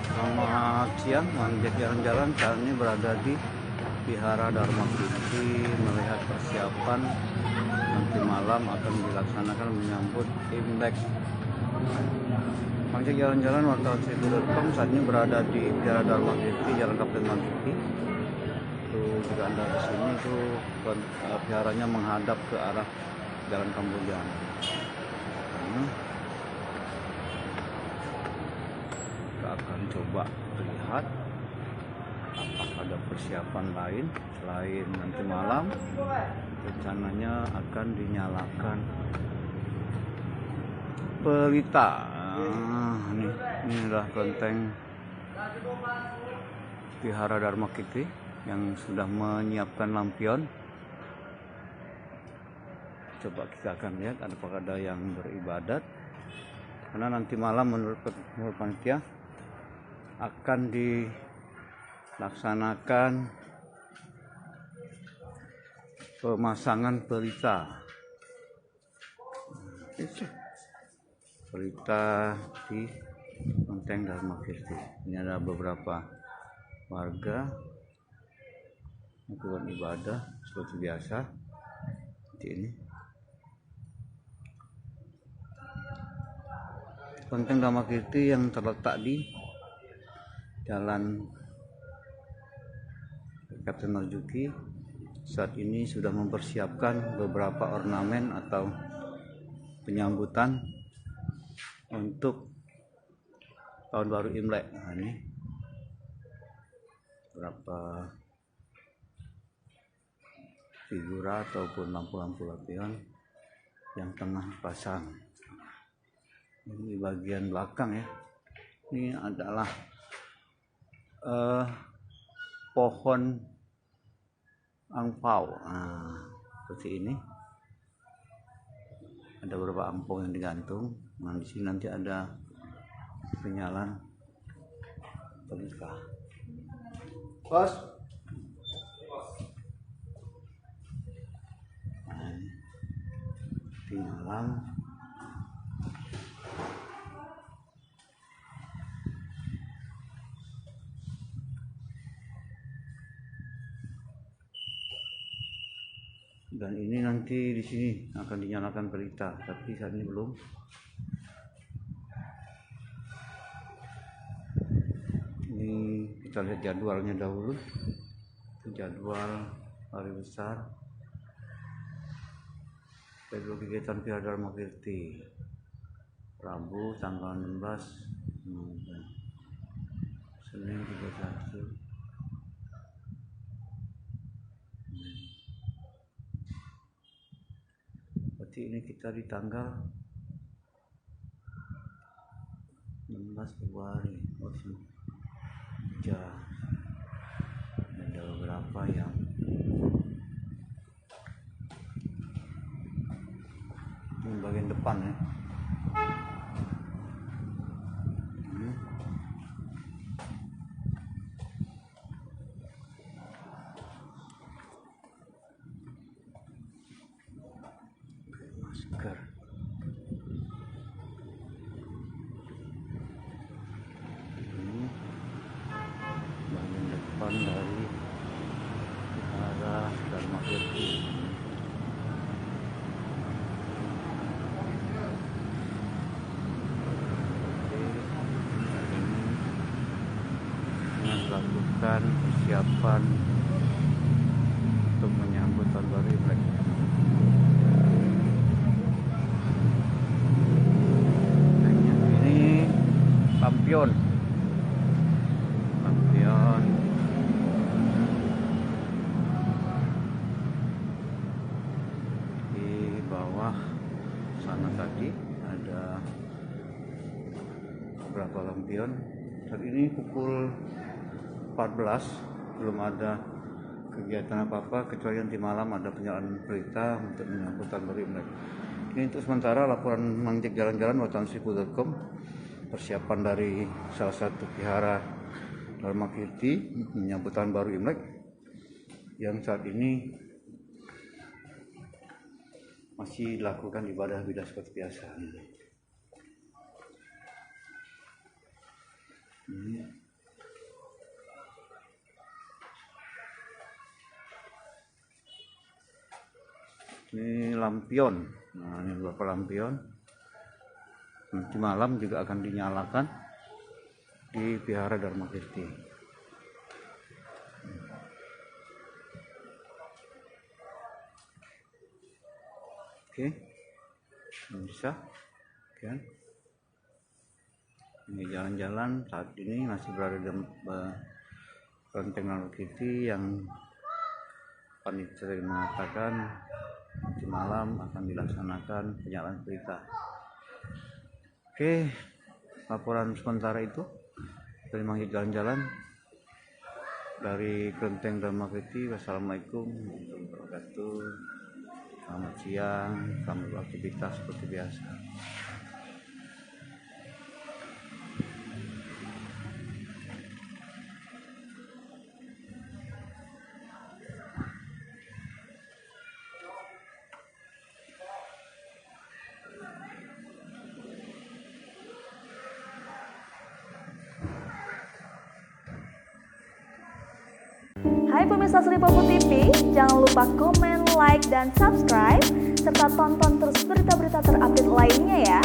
Selamat siang, Manjat jalan-jalan. Saat ini berada di Vihara Dharma Kirti melihat persiapan nanti malam akan dilaksanakan menyambut Imlek. Manjat jalan-jalan wartawan Situ.com saat ini berada di Vihara Dharma Kirti, Jalan Kapten Mansuki. Itu jika Anda ke sini itu viharanya menghadap ke arah Jalan Kamboja. Kita akan coba lihat apakah ada persiapan lain selain nanti malam rencananya akan dinyalakan pelita. Ini adalah kelenteng Vihara Dharma Kirti yang sudah menyiapkan lampion. Coba kita akan lihat apakah ada yang beribadat, karena nanti malam menurut panitia akan dilaksanakan pemasangan pelita di kelenteng Dharma Kirti. Ini ada beberapa warga melakukan ibadah seperti biasa seperti ini. Kelenteng Dharma Kirti yang terletak di Jalan Kapten Marzuki saat ini sudah mempersiapkan beberapa ornamen atau penyambutan untuk tahun baru Imlek. Nah, ini beberapa figura ataupun lampu-lampu lampion yang tengah dipasang. Ini bagian belakang ya. Ini adalah pohon angpau. Nah, seperti ini. Ada beberapa ampau yang digantung. Nah, di sini nanti ada penyalaan pelita. Bos. Nah, penyalaan. Dan ini nanti di sini akan dinyalakan pelita, tapi saat ini belum. Ini kita lihat jadwalnya dahulu. Jadwal hari besar jadwal kegiatan Vihara Dharma Kirti Rabu tanggal 16 Senin 31. Berarti ini kita di tanggal 16 Februari. Ada beberapa yang ini bagian depan ya. Masker. Ini bagian depan dari arah Dharma Kirti. Melakukan persiapan untuk menyambut tahun baru Imlek. Ini lampion di bawah sana tadi ada beberapa lampion. Saat ini pukul 14, belum ada kegiatan apa-apa kecuali nanti malam ada penyalaan pelita untuk menyambut tahun baru Imlek. Ini untuk sementara laporan Manjat jalan-jalan wartawan Situ.com, persiapan dari salah satu vihara Dharma Kirti menyambut tahun baru Imlek yang saat ini masih dilakukan ibadah seperti biasa. Ini lampion. Nah, ini beberapa lampion. Nanti malam juga akan dinyalakan di Vihara Dharma Kirti. Oke, bisa kan? Ini jalan-jalan saat ini masih berada di kelenteng Dharma Kirti yang panitia mengatakan nanti malam akan dilaksanakan penyalaan pelita. Oke, laporan sementara itu dari Manggil jalan-jalan dari kelenteng Dharma Kirti. Wassalamualaikum warahmatullahi wabarakatuh. Selamat siang, selamat beraktivitas seperti biasa. Hai pemirsa Sri Popo TV, jangan lupa komen, like, dan subscribe, serta tonton terus berita-berita terupdate lainnya ya.